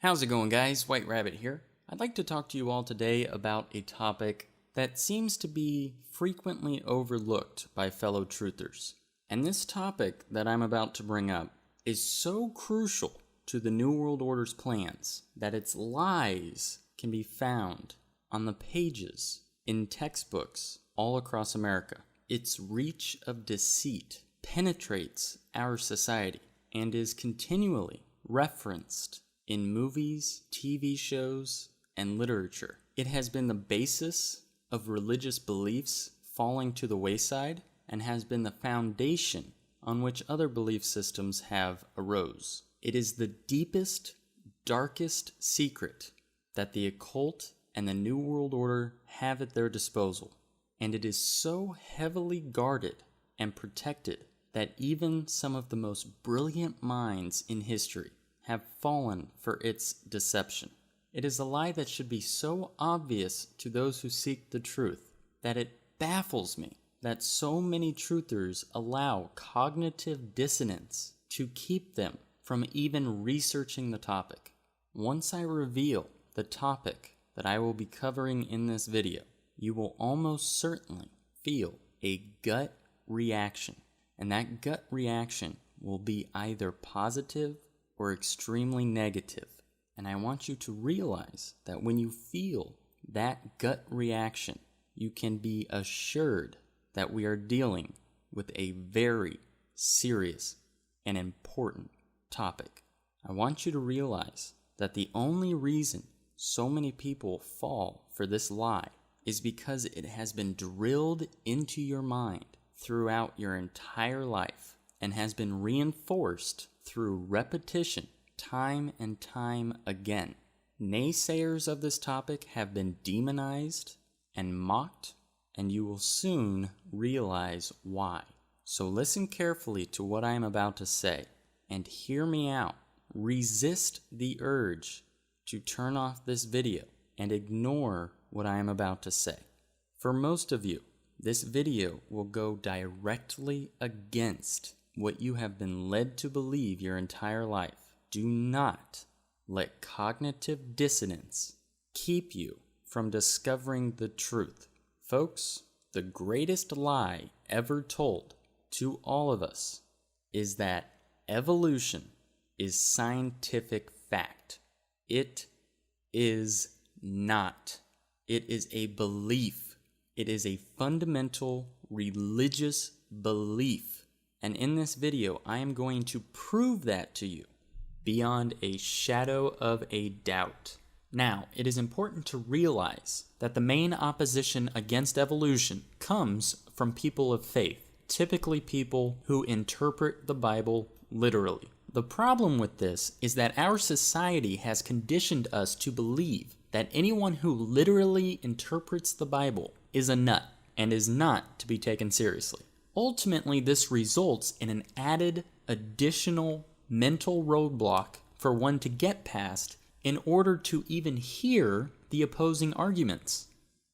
How's it going, guys? White Rabbit here. I'd like to talk to you all today about a topic that seems to be frequently overlooked by fellow truthers. And this topic that I'm about to bring up is so crucial to the New World Order's plans that its lies can be found on the pages in textbooks all across America. Its reach of deceit penetrates our society and is continually referenced in movies, TV shows, and literature. It has been the basis of religious beliefs falling to the wayside and has been the foundation on which other belief systems have arose. It is the deepest, darkest secret that the occult and the New World Order have at their disposal, and it is so heavily guarded and protected that even some of the most brilliant minds in history have fallen for its deception. It is a lie that should be so obvious to those who seek the truth that it baffles me that so many truthers allow cognitive dissonance to keep them from even researching the topic. Once I reveal the topic that I will be covering in this video, you will almost certainly feel a gut reaction, and that gut reaction will be either positive or extremely negative. And I want you to realize that when you feel that gut reaction, you can be assured that we are dealing with a very serious and important topic. I want you to realize that the only reason so many people fall for this lie is because it has been drilled into your mind throughout your entire life and has been reinforced through repetition, time and time again. Naysayers of this topic have been demonized and mocked, and you will soon realize why. So listen carefully to what I am about to say, and hear me out. Resist the urge to turn off this video and ignore what I am about to say. For most of you, this video will go directly against what you have been led to believe your entire life. Do not let cognitive dissonance keep you from discovering the truth. Folks, the greatest lie ever told to all of us is that evolution is scientific fact. It is not. It is a belief. It is a fundamental religious belief. And in this video, I am going to prove that to you beyond a shadow of a doubt. Now, it is important to realize that the main opposition against evolution comes from people of faith, typically people who interpret the Bible literally. The problem with this is that our society has conditioned us to believe that anyone who literally interprets the Bible is a nut and is not to be taken seriously. Ultimately, this results in an added, additional mental roadblock for one to get past in order to even hear the opposing arguments.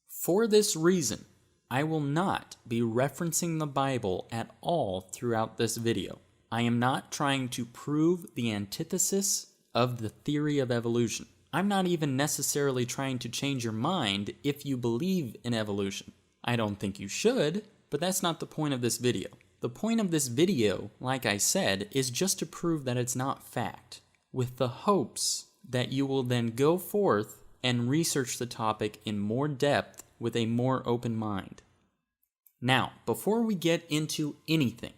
For this reason, I will not be referencing the Bible at all throughout this video. I am not trying to prove the antithesis of the theory of evolution. I'm not even necessarily trying to change your mind if you believe in evolution. I don't think you should. But that's not the point of this video. The point of this video, like I said, is just to prove that it's not fact, with the hopes that you will then go forth and research the topic in more depth with a more open mind. Now, before we get into anything,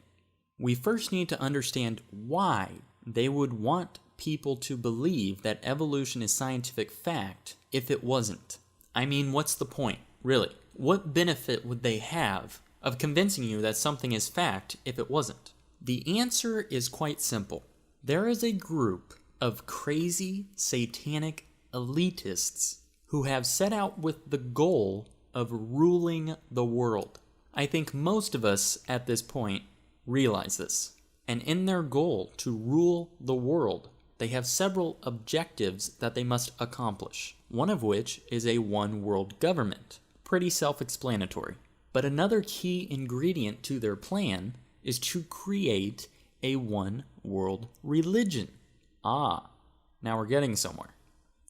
we first need to understand why they would want people to believe that evolution is scientific fact if it wasn't. I mean, what's the point, really? What benefit would they have of convincing you that something is fact if it wasn't? The answer is quite simple. There is a group of crazy, satanic elitists who have set out with the goal of ruling the world. I think most of us at this point realize this. And in their goal to rule the world, they have several objectives that they must accomplish, one of which is a one-world government. Pretty self-explanatory. But another key ingredient to their plan is to create a one-world religion. Now we're getting somewhere.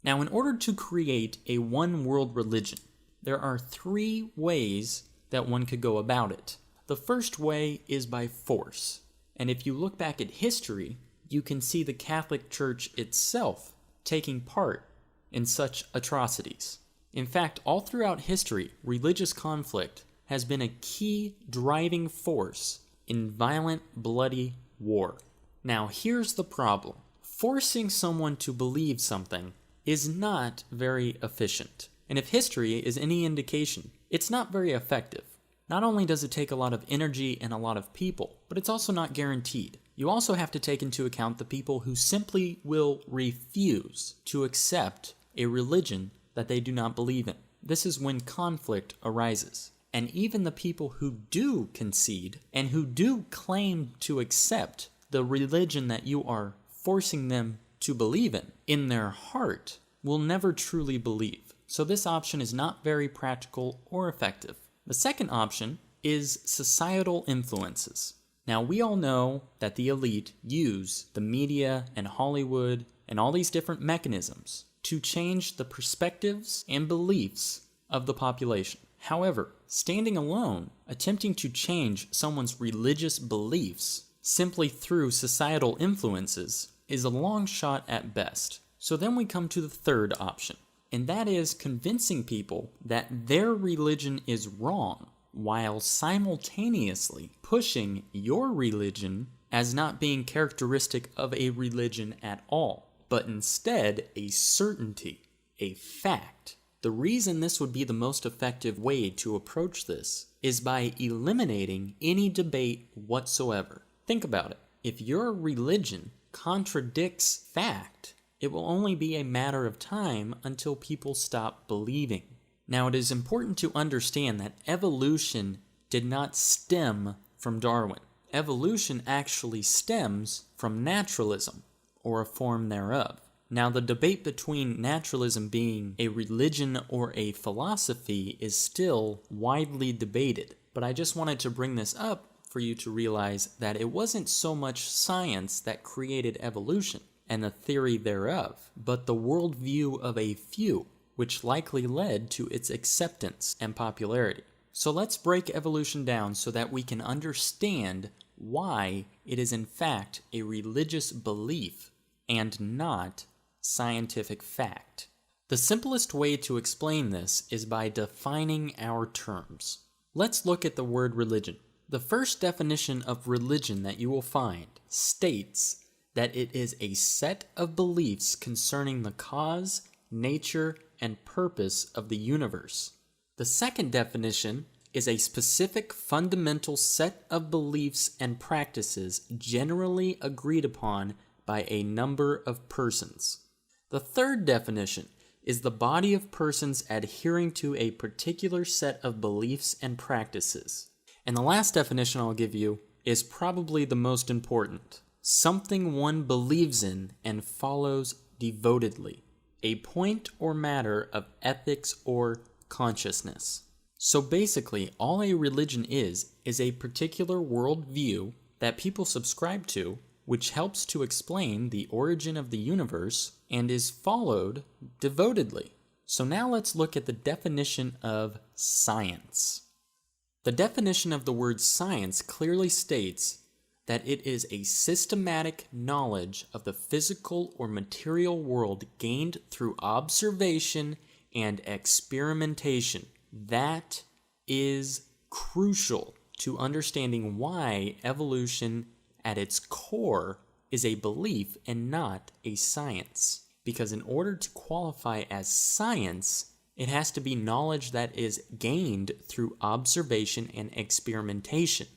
Now, in order to create a one-world religion, there are 3 ways that one could go about it. The first way is by force. And if you look back at history, you can see the Catholic Church itself taking part in such atrocities. In fact, all throughout history, religious conflict has been a key driving force in violent, bloody war. Now, here's the problem. Forcing someone to believe something is not very efficient. And if history is any indication, it's not very effective. Not only does it take a lot of energy and a lot of people, but it's also not guaranteed. You also have to take into account the people who simply will refuse to accept a religion that they do not believe in. This is when conflict arises. And even the people who do concede and who do claim to accept the religion that you are forcing them to believe in their heart, will never truly believe. So this option is not very practical or effective. The second option is societal influences. Now, we all know that the elite use the media and Hollywood and all these different mechanisms to change the perspectives and beliefs of the population. However, standing alone, attempting to change someone's religious beliefs simply through societal influences is a long shot at best. So then we come to the third option, and that is convincing people that their religion is wrong, while simultaneously pushing your religion as not being characteristic of a religion at all, but instead a certainty, a fact. The reason this would be the most effective way to approach this is by eliminating any debate whatsoever. Think about it. If your religion contradicts fact, it will only be a matter of time until people stop believing. Now, it is important to understand that evolution did not stem from Darwin. Evolution actually stems from naturalism, or a form thereof. Now, the debate between naturalism being a religion or a philosophy is still widely debated, but I just wanted to bring this up for you to realize that it wasn't so much science that created evolution and the theory thereof, but the worldview of a few, which likely led to its acceptance and popularity. So let's break evolution down so that we can understand why it is in fact a religious belief and not scientific fact. The simplest way to explain this is by defining our terms. Let's look at the word religion. The first definition of religion that you will find states that it is a set of beliefs concerning the cause, nature, and purpose of the universe. The second definition is a specific fundamental set of beliefs and practices generally agreed upon by a number of persons. The third definition is the body of persons adhering to a particular set of beliefs and practices. And the last definition I'll give you is probably the most important. Something one believes in and follows devotedly. A point or matter of ethics or consciousness. So basically, all a religion is a particular worldview that people subscribe to, which helps to explain the origin of the universe and is followed devotedly. So now let's look at the definition of science. The definition of the word science clearly states that it is a systematic knowledge of the physical or material world gained through observation and experimentation. That is crucial to understanding why evolution at its core is a belief and not a science. Because in order to qualify as science, it has to be knowledge that is gained through observation and experimentation.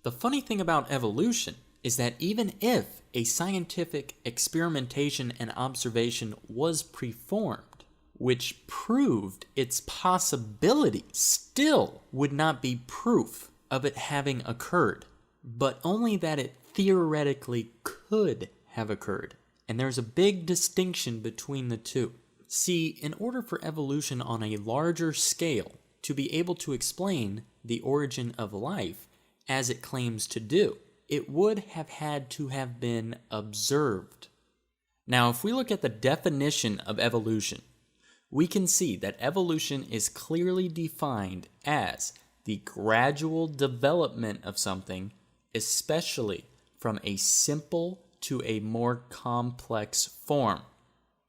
The funny thing about evolution is that even if a scientific experimentation and observation was performed, which proved its possibility, still would not be proof of it having occurred, but only that it theoretically could have occurred. And there's a big distinction between the two. See, in order for evolution on a larger scale to be able to explain the origin of life as it claims to do, it would have had to have been observed. Now, if we look at the definition of evolution, we can see that evolution is clearly defined as the gradual development of something, especially from a simple to a more complex form.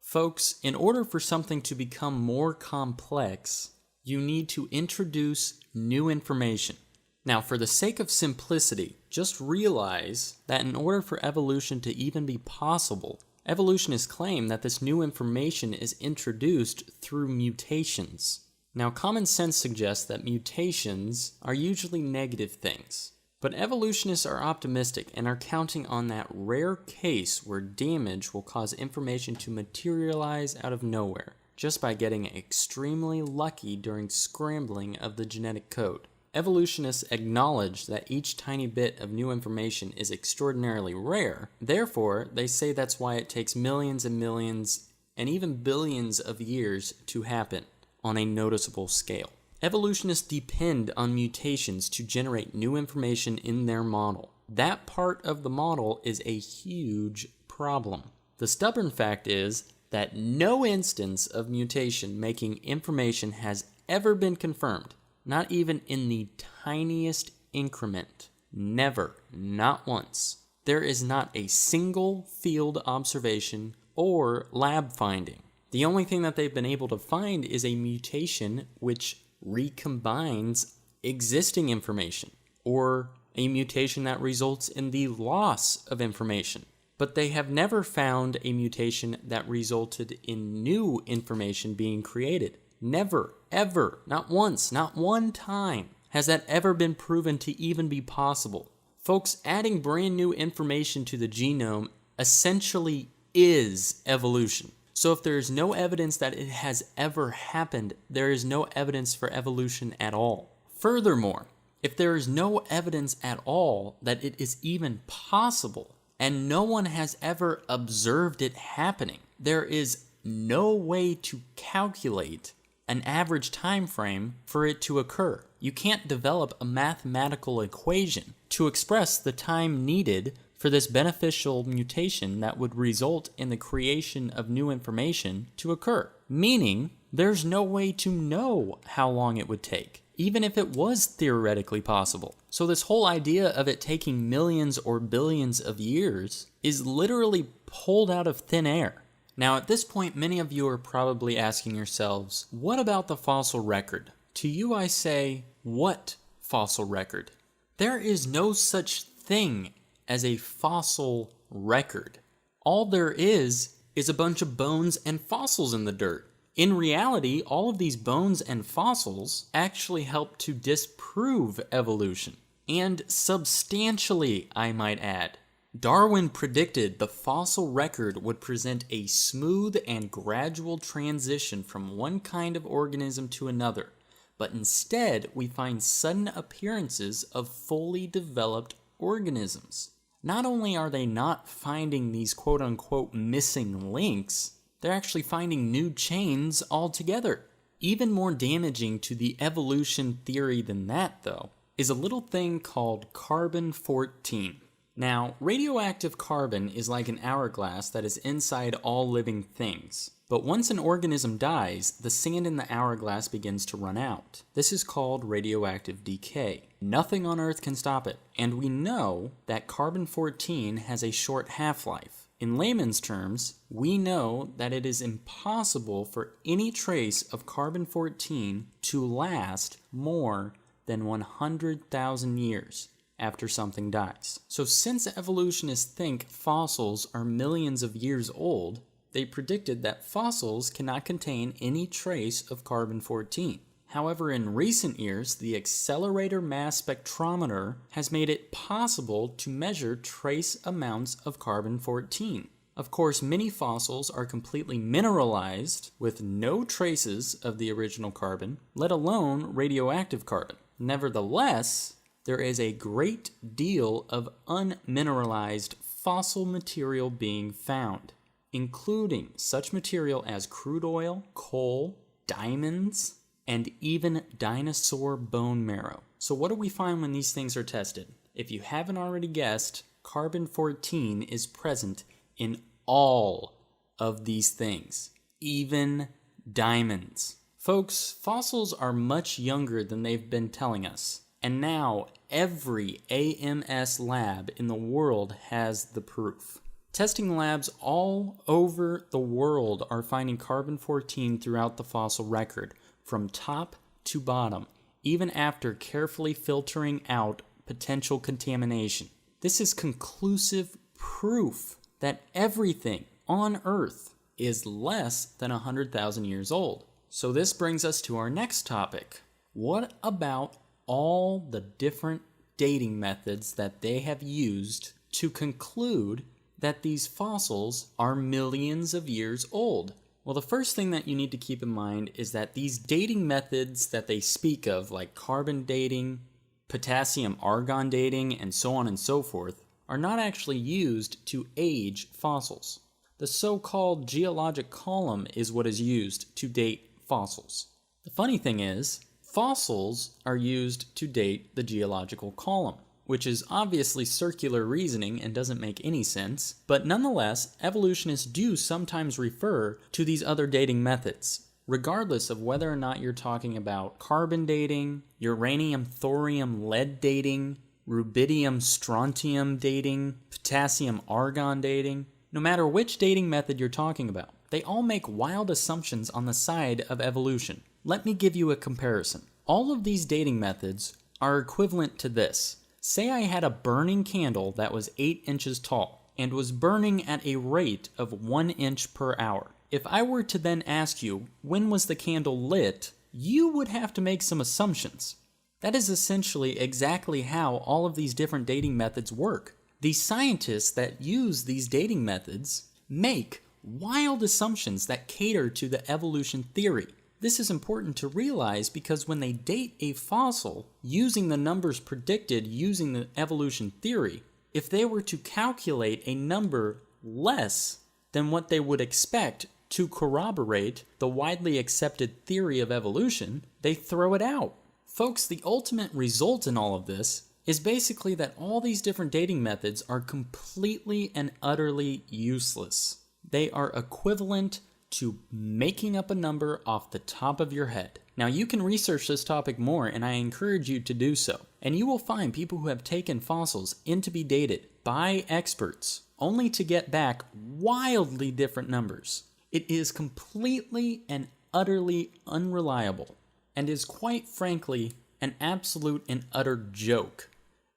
Folks, in order for something to become more complex, you need to introduce new information. Now, for the sake of simplicity, just realize that in order for evolution to even be possible, evolutionists claim that this new information is introduced through mutations. Now, common sense suggests that mutations are usually negative things, but evolutionists are optimistic and are counting on that rare case where damage will cause information to materialize out of nowhere, just by getting extremely lucky during scrambling of the genetic code. Evolutionists acknowledge that each tiny bit of new information is extraordinarily rare. Therefore, they say that's why it takes millions and millions and even billions of years to happen on a noticeable scale. Evolutionists depend on mutations to generate new information in their model. That part of the model is a huge problem. The stubborn fact is that no instance of mutation making information has ever been confirmed. Not even in the tiniest increment. Never. Not once. There is not a single field observation or lab finding. The only thing that they've been able to find is a mutation which recombines existing information, or a mutation that results in the loss of information. But they have never found a mutation that resulted in new information being created. Never, ever, not once, not one time has that ever been proven to even be possible. Folks, adding brand new information to the genome essentially is evolution. So if there is no evidence that it has ever happened, there is no evidence for evolution at all. Furthermore, if there is no evidence at all that it is even possible, and no one has ever observed it happening, there is no way to calculate an average time frame for it to occur. You can't develop a mathematical equation to express the time needed for this beneficial mutation that would result in the creation of new information to occur. Meaning, there's no way to know how long it would take, even if it was theoretically possible. So this whole idea of it taking millions or billions of years is literally pulled out of thin air. Now, at this point, many of you are probably asking yourselves, what about the fossil record? To you, I say, what fossil record? There is no such thing as a fossil record. All there is a bunch of bones and fossils in the dirt. In reality, all of these bones and fossils actually help to disprove evolution. And substantially, I might add. Darwin predicted the fossil record would present a smooth and gradual transition from one kind of organism to another, but instead we find sudden appearances of fully developed organisms. Not only are they not finding these quote-unquote missing links, they're actually finding new chains altogether. Even more damaging to the evolution theory than that, though, is a little thing called carbon-14. Now, radioactive carbon is like an hourglass that is inside all living things. But once an organism dies, the sand in the hourglass begins to run out. This is called radioactive decay. Nothing on Earth can stop it. And we know that carbon-14 has a short half-life. In layman's terms, we know that it is impossible for any trace of carbon-14 to last more than 100,000 years after something dies. So since evolutionists think fossils are millions of years old, they predicted that fossils cannot contain any trace of carbon-14. However, in recent years, the accelerator mass spectrometer has made it possible to measure trace amounts of carbon-14. Of course, many fossils are completely mineralized with no traces of the original carbon, let alone radioactive carbon. Nevertheless, there is a great deal of unmineralized fossil material being found, including such material as crude oil, coal, diamonds, and even dinosaur bone marrow. So what do we find when these things are tested? If you haven't already guessed, carbon-14 is present in all of these things, even diamonds. Folks, fossils are much younger than they've been telling us. And now every AMS lab in the world has the proof. Testing labs all over the world are finding carbon-14 throughout the fossil record, from top to bottom, even after carefully filtering out potential contamination. This is conclusive proof that everything on Earth is less than 100,000 years old. So this brings us to our next topic. What about all the different dating methods that they have used to conclude that these fossils are millions of years old? Well, the first thing that you need to keep in mind is that these dating methods that they speak of, like carbon dating, potassium-argon dating, and so on and so forth, are not actually used to age fossils. The so-called geologic column is what is used to date fossils. The funny thing is, fossils are used to date the geological column, which is obviously circular reasoning and doesn't make any sense, but nonetheless, evolutionists do sometimes refer to these other dating methods, regardless of whether or not you're talking about carbon dating, uranium, thorium, lead dating, rubidium, strontium dating, potassium, argon dating. No matter which dating method you're talking about, they all make wild assumptions on the side of evolution. Let me give you a comparison. All of these dating methods are equivalent to this. Say I had a burning candle that was 8 inches tall and was burning at a rate of 1 inch per hour. If I were to then ask you, when was the candle lit, you would have to make some assumptions. That is essentially exactly how all of these different dating methods work. The scientists that use these dating methods make wild assumptions that cater to the evolution theory. This is important to realize because when they date a fossil using the numbers predicted using the evolution theory, if they were to calculate a number less than what they would expect to corroborate the widely accepted theory of evolution, they throw it out. Folks, the ultimate result in all of this is basically that all these different dating methods are completely and utterly useless. They are equivalent to making up a number off the top of your head. Now, you can research this topic more, and I encourage you to do so. And you will find people who have taken fossils in to be dated by experts, only to get back wildly different numbers. It is completely and utterly unreliable, and is quite frankly an absolute and utter joke.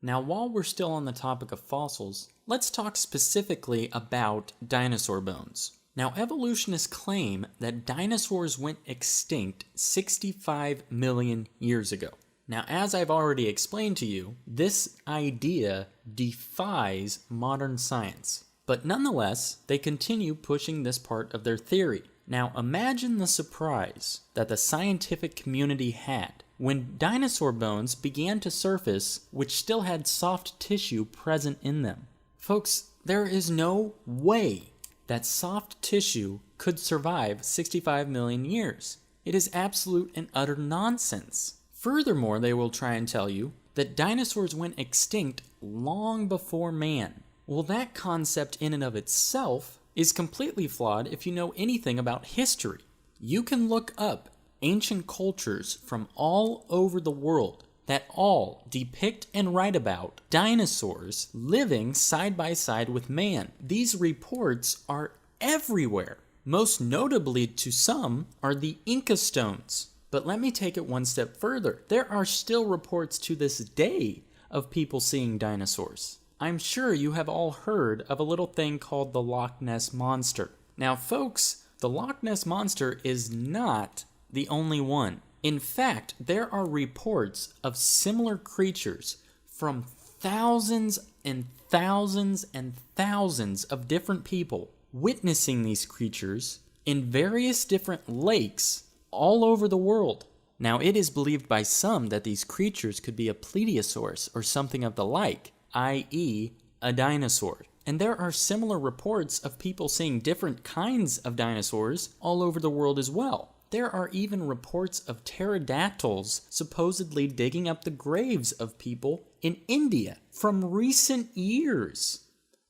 Now, while we're still on the topic of fossils, let's talk specifically about dinosaur bones. Now, evolutionists claim that dinosaurs went extinct 65 million years ago. Now, as I've already explained to you, this idea defies modern science. But nonetheless, they continue pushing this part of their theory. Now, imagine the surprise that the scientific community had when dinosaur bones began to surface which still had soft tissue present in them. Folks, there is no way that soft tissue could survive 65 million years. It is absolute and utter nonsense. Furthermore, they will try and tell you that dinosaurs went extinct long before man. Well, that concept in and of itself is completely flawed if you know anything about history. You can look up ancient cultures from all over the world that all depict and write about dinosaurs living side by side with man. These reports are everywhere. Most notably to some are the Inca stones. But let me take it one step further. There are still reports to this day of people seeing dinosaurs. I'm sure you have all heard of a little thing called the Loch Ness Monster. Now, folks, the Loch Ness Monster is not the only one. In fact, there are reports of similar creatures from thousands and thousands and thousands of different people witnessing these creatures in various different lakes all over the world. Now, it is believed by some that these creatures could be a plesiosaurus or something of the like, i.e., a dinosaur. And there are similar reports of people seeing different kinds of dinosaurs all over the world as well. There are even reports of pterodactyls supposedly digging up the graves of people in India from recent years.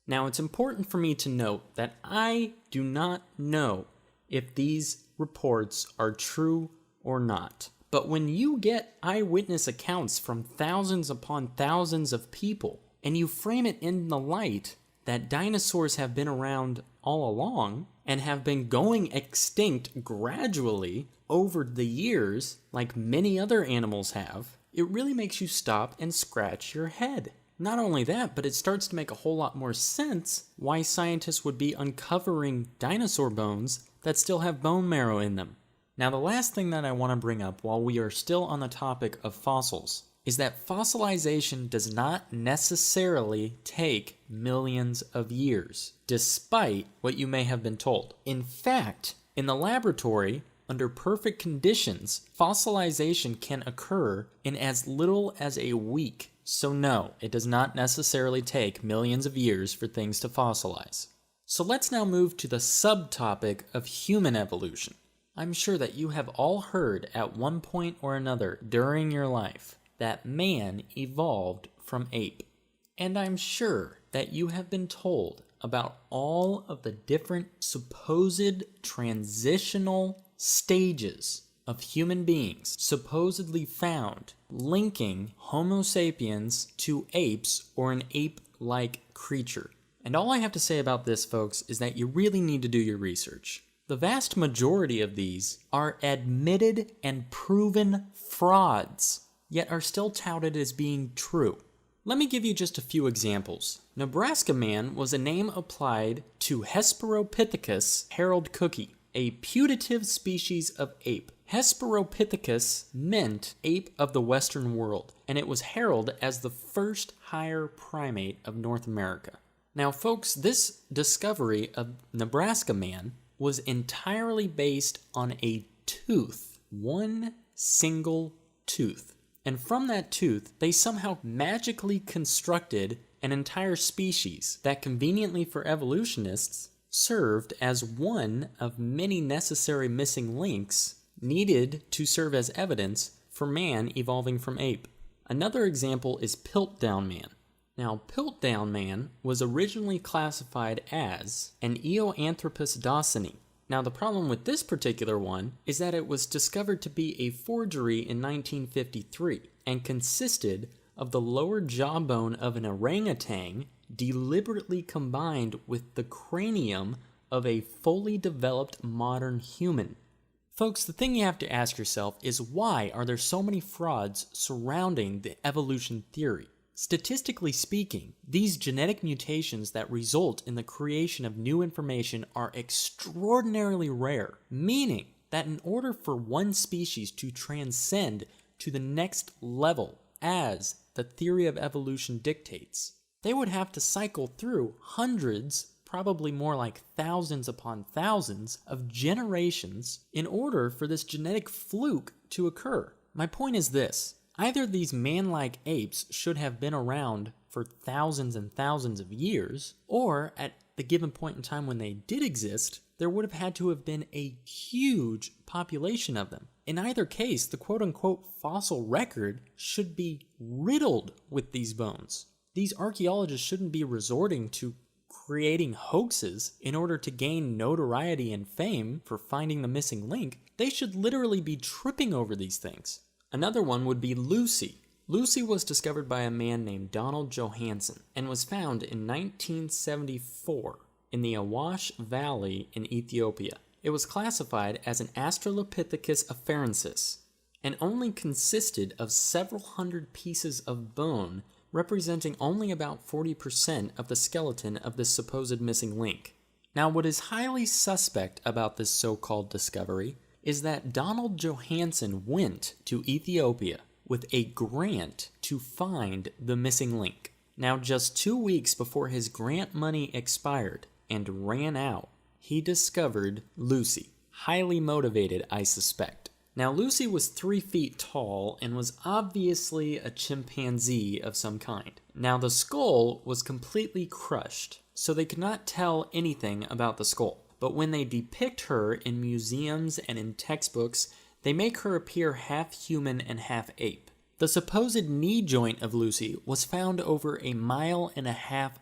Now, it's important for me to note that I do not know if these reports are true or not. But when you get eyewitness accounts from thousands upon thousands of people, and you frame it in the light that dinosaurs have been around all along and have been going extinct gradually over the years, like many other animals have, it really makes you stop and scratch your head. Not only that, but it starts to make a whole lot more sense why scientists would be uncovering dinosaur bones that still have bone marrow in them. Now, the last thing that I want to bring up while we are still on the topic of fossils is that fossilization does not necessarily take millions of years, despite what you may have been told. In fact, in the laboratory, under perfect conditions, fossilization can occur in as little as a week. So no, it does not necessarily take millions of years for things to fossilize. So let's now move to the subtopic of human evolution. I'm sure that you have all heard at one point or another during your life that man evolved from ape. And I'm sure that you have been told about all of the different supposed transitional stages of human beings supposedly found linking Homo sapiens to apes or an ape-like creature. And all I have to say about this, folks, is that you really need to do your research. The vast majority of these are admitted and proven frauds, yet are still touted as being true. Let me give you just a few examples. Nebraska man was a name applied to Hesperopithecus Harold Cookie, a putative species of ape. Hesperopithecus meant ape of the Western world, and it was heralded as the first higher primate of North America. Now, folks, this discovery of Nebraska man was entirely based on a tooth, one single tooth. And from that tooth, they somehow magically constructed an entire species that conveniently for evolutionists served as one of many necessary missing links needed to serve as evidence for man evolving from ape. Another example is Piltdown man. Now, Piltdown man was originally classified as an Eoanthropus dawsoni. Now, the problem with this particular one is that it was discovered to be a forgery in 1953 and consisted of the lower jawbone of an orangutan deliberately combined with the cranium of a fully developed modern human. Folks, the thing you have to ask yourself is why are there so many frauds surrounding the evolution theory? Statistically speaking, these genetic mutations that result in the creation of new information are extraordinarily rare, meaning that in order for one species to transcend to the next level, as the theory of evolution dictates, they would have to cycle through hundreds, probably more like thousands upon thousands, of generations in order for this genetic fluke to occur. My point is this. Either these man-like apes should have been around for thousands and thousands of years, or at the given point in time when they did exist, there would have had to have been a huge population of them. In either case, the quote-unquote fossil record should be riddled with these bones. These archaeologists shouldn't be resorting to creating hoaxes in order to gain notoriety and fame for finding the missing link. They should literally be tripping over these things. Another one would be Lucy. Lucy was discovered by a man named Donald Johanson and was found in 1974 in the Awash Valley in Ethiopia. It was classified as an Australopithecus afarensis and only consisted of several hundred pieces of bone, representing only about 40% of the skeleton of this supposed missing link. Now, what is highly suspect about this so-called discovery is that Donald Johanson went to Ethiopia with a grant to find the missing link. Now, just 2 weeks before his grant money expired and ran out, he discovered Lucy. Highly motivated, I suspect. Now, Lucy was 3 feet tall and was obviously a chimpanzee of some kind. Now, the skull was completely crushed, so they could not tell anything about the skull. But when they depict her in museums and in textbooks, they make her appear half human and half ape. The supposed knee joint of Lucy was found over 1.5 miles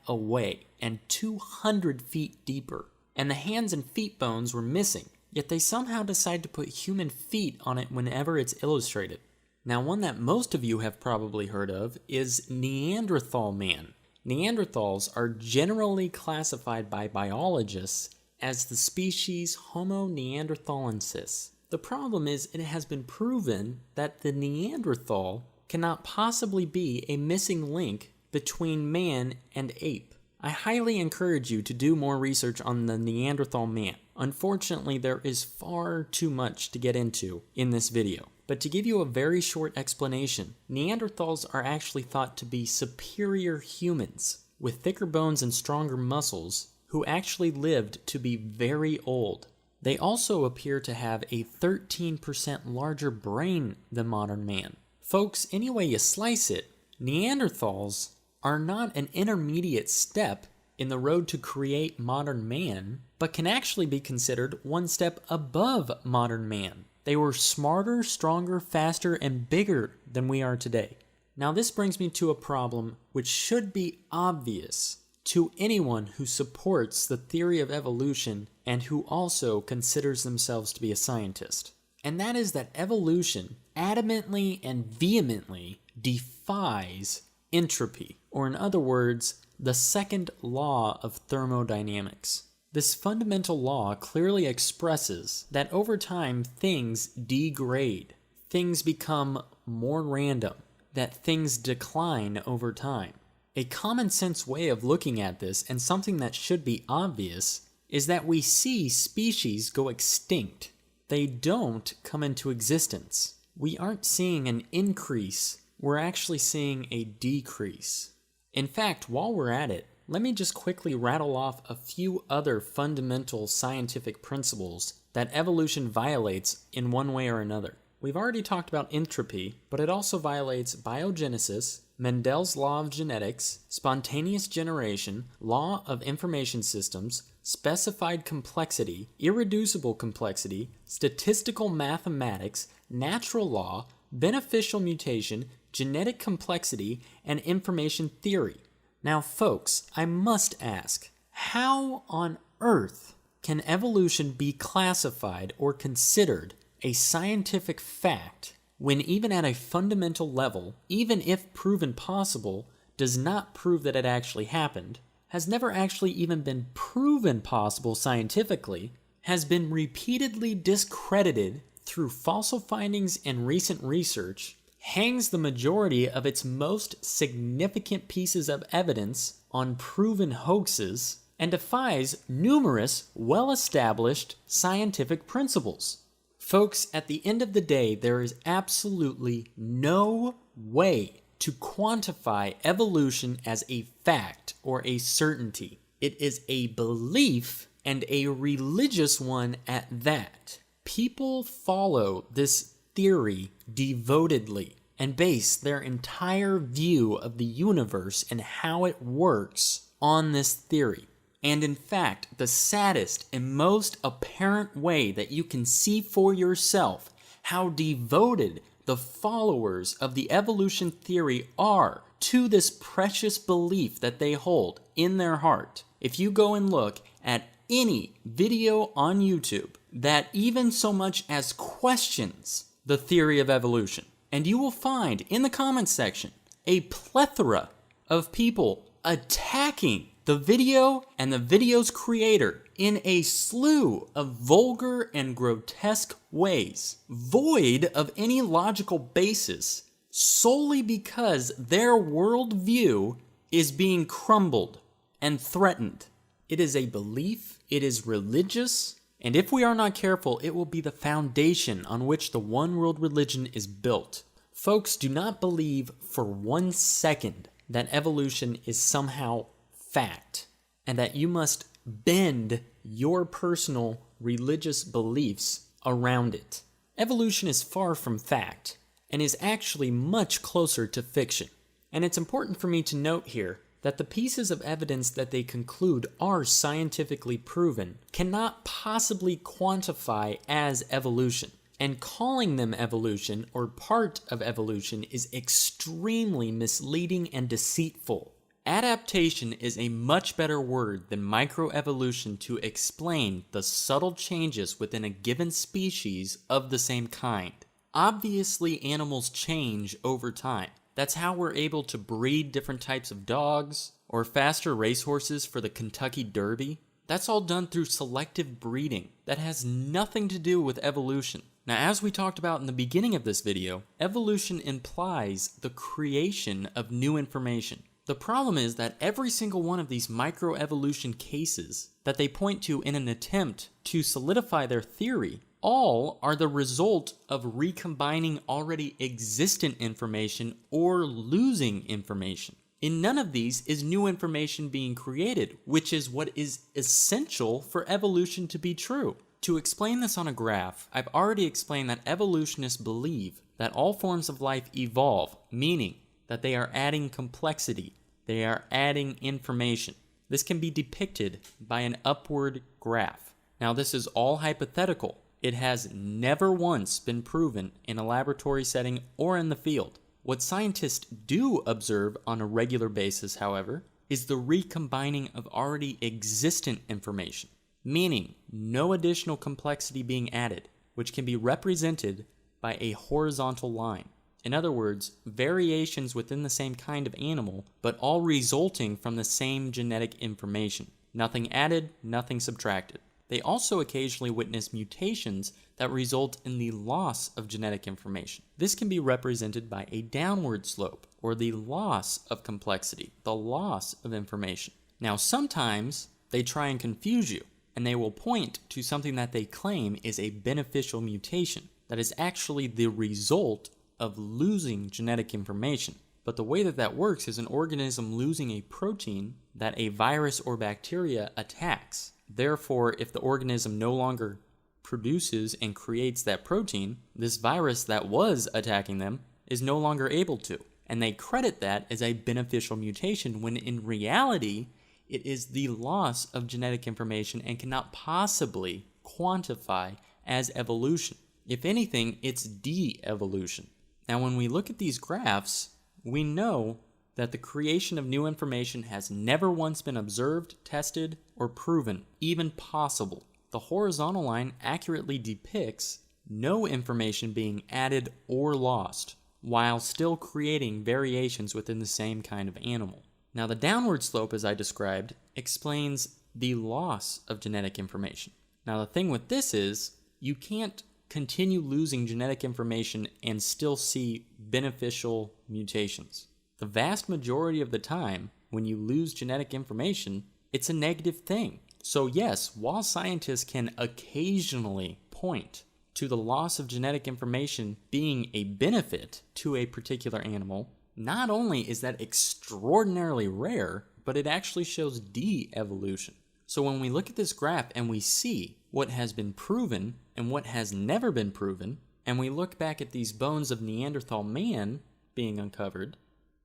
away and 200 feet deeper, and the hands and feet bones were missing. yet they somehow decide to put human feet on it whenever it's illustrated. Now, one that most of you have probably heard of is Neanderthal man. Neanderthals are generally classified by biologists as the species Homo neanderthalensis. The problem is it has been proven that the Neanderthal cannot possibly be a missing link between man and ape. I highly encourage you to do more research on the Neanderthal man. Unfortunately, there is far too much to get into in this video. But to give you a very short explanation, Neanderthals are actually thought to be superior humans with thicker bones and stronger muscles who actually lived to be very old. They also appear to have a 13% larger brain than modern man. Folks, any way you slice it, Neanderthals are not an intermediate step in the road to create modern man, but can actually be considered one step above modern man. They were smarter, stronger, faster, and bigger than we are today. Now this brings me to a problem which should be obvious to anyone who supports the theory of evolution and who also considers themselves to be a scientist. And that is that evolution adamantly and vehemently defies entropy, or in other words, the second law of thermodynamics. This fundamental law clearly expresses that over time things degrade, things become more random, that things decline over time. A common sense way of looking at this, and something that should be obvious, is that we see species go extinct. They don't come into existence. We aren't seeing an increase, we're actually seeing a decrease. In fact, while we're at it, let me just quickly rattle off a few other fundamental scientific principles that evolution violates in one way or another. We've already talked about entropy, but it also violates biogenesis, Mendel's law of genetics, spontaneous generation, law of information systems, specified complexity, irreducible complexity, statistical mathematics, natural law, beneficial mutation, genetic complexity, and information theory. Now, folks, I must ask, how on earth can evolution be classified or considered a scientific fact when even at a fundamental level, even if proven possible, does not prove that it actually happened, has never actually even been proven possible scientifically, has been repeatedly discredited through fossil findings and recent research, hangs the majority of its most significant pieces of evidence on proven hoaxes, and defies numerous well-established scientific principles? Folks, at the end of the day, there is absolutely no way to quantify evolution as a fact or a certainty. It is a belief, and a religious one at that. People follow this theory devotedly and base their entire view of the universe and how it works on this theory. And in fact, the saddest and most apparent way that you can see for yourself how devoted the followers of the evolution theory are to this precious belief that they hold in their heart, if you go and look at any video on YouTube that even so much as questions the theory of evolution, and you will find in the comments section a plethora of people attacking the video and the video's creator in a slew of vulgar and grotesque ways, void of any logical basis, solely because their worldview is being crumbled and threatened. It is a belief, it is religious, and if we are not careful, it will be the foundation on which the one world religion is built. Folks, do not believe for 1 second that evolution is somehow fact, and that you must bend your personal religious beliefs around it. Evolution is far from fact, and is actually much closer to fiction. And it's important for me to note here that the pieces of evidence that they conclude are scientifically proven cannot possibly quantify as evolution. And calling them evolution or part of evolution is extremely misleading and deceitful, Adaptation is a much better word than microevolution to explain the subtle changes within a given species of the same kind. Obviously, animals change over time. That's how we're able to breed different types of dogs or faster racehorses for the Kentucky Derby. That's all done through selective breeding. That has nothing to do with evolution. Now, as we talked about in the beginning of this video, evolution implies the creation of new information. The problem is that every single one of these microevolution cases that they point to in an attempt to solidify their theory all are the result of recombining already existent information or losing information. In none of these is new information being created, which is what is essential for evolution to be true. To explain this on a graph, I've already explained that evolutionists believe that all forms of life evolve, meaning that they are adding complexity, they are adding information. This can be depicted by an upward graph. Now, this is all hypothetical. It has never once been proven in a laboratory setting or in the field. What scientists do observe on a regular basis, however, is the recombining of already existent information, meaning no additional complexity being added, which can be represented by a horizontal line. In other words, variations within the same kind of animal, but all resulting from the same genetic information. Nothing added, nothing subtracted. They also occasionally witness mutations that result in the loss of genetic information. This can be represented by a downward slope, or the loss of complexity, the loss of information. Now, sometimes they try and confuse you, and they will point to something that they claim is a beneficial mutation that is actually the result of losing genetic information. But the way that that works is an organism losing a protein that a virus or bacteria attacks. Therefore, if the organism no longer produces and creates that protein, this virus that was attacking them is no longer able to. And they credit that as a beneficial mutation when in reality, it is the loss of genetic information and cannot possibly quantify as evolution. If anything, it's de-evolution. Now, when we look at these graphs, we know that the creation of new information has never once been observed, tested, or proven, even possible. The horizontal line accurately depicts no information being added or lost, while still creating variations within the same kind of animal. Now, the downward slope, as I described, explains the loss of genetic information. Now, the thing with this is, you can't continue losing genetic information and still see beneficial mutations. The vast majority of the time, when you lose genetic information, it's a negative thing. So yes, while scientists can occasionally point to the loss of genetic information being a benefit to a particular animal, not only is that extraordinarily rare, but it actually shows de-evolution. So when we look at this graph and we see what has been proven and what has never been proven, and we look back at these bones of Neanderthal man being uncovered,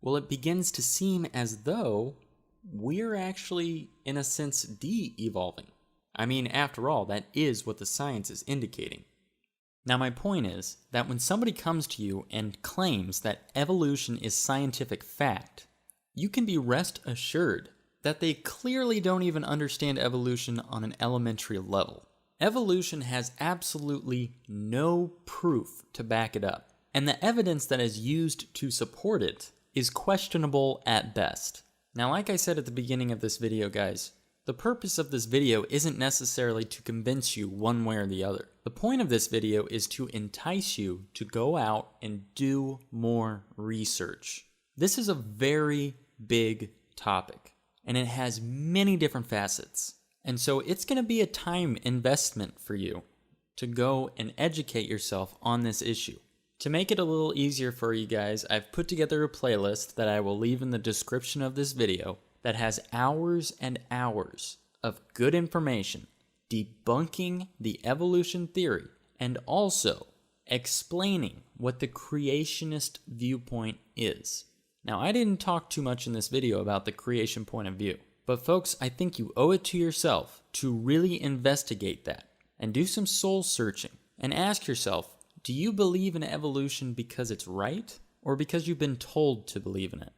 well, it begins to seem as though we're actually, in a sense, de-evolving. I mean, after all, that is what the science is indicating. Now, my point is that when somebody comes to you and claims that evolution is scientific fact, you can be rest assured that they clearly don't even understand evolution on an elementary level. Evolution has absolutely no proof to back it up, and the evidence that is used to support it is questionable at best. Now, like I said at the beginning of this video, guys, the purpose of this video isn't necessarily to convince you one way or the other. The point of this video is to entice you to go out and do more research. This is a very big topic, and it has many different facets. And so it's going to be a time investment for you to go and educate yourself on this issue. To make it a little easier for you guys, I've put together a playlist that I will leave in the description of this video that has hours and hours of good information debunking the evolution theory and also explaining what the creationist viewpoint is. Now, I didn't talk too much in this video about the creation point of view, but folks, I think you owe it to yourself to really investigate that and do some soul searching and ask yourself, do you believe in evolution because it's right or because you've been told to believe in it?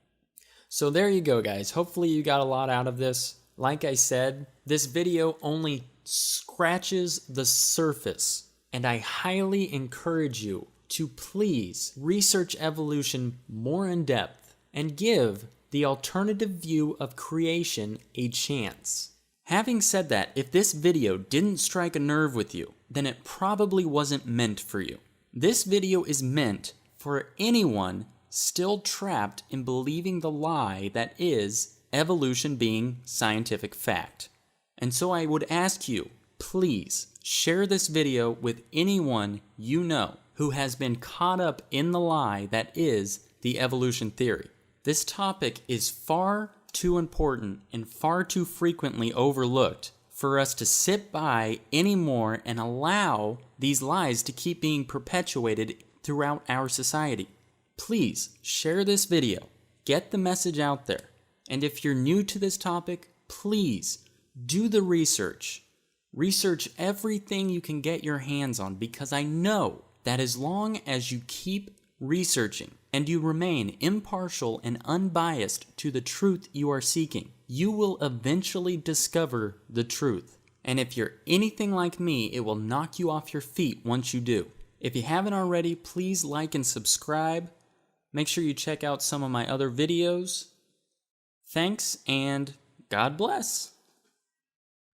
So there you go, guys. Hopefully you got a lot out of this. Like I said, this video only scratches the surface, and I highly encourage you to please research evolution more in depth and give the alternative view of creation a chance. Having said that, if this video didn't strike a nerve with you, then it probably wasn't meant for you. This video is meant for anyone still trapped in believing the lie that is evolution being scientific fact. And so I would ask you, please share this video with anyone you know who has been caught up in the lie that is the evolution theory. This topic is far too important and far too frequently overlooked for us to sit by anymore and allow these lies to keep being perpetuated throughout our society. Please share this video, get the message out there, and if you're new to this topic, please do the research. Research everything you can get your hands on, because I know that as long as you keep researching and you remain impartial and unbiased to the truth you are seeking, you will eventually discover the truth. And if you're anything like me, it will knock you off your feet once you do. If you haven't already, please like and subscribe. Make sure you check out some of my other videos. Thanks, and God bless.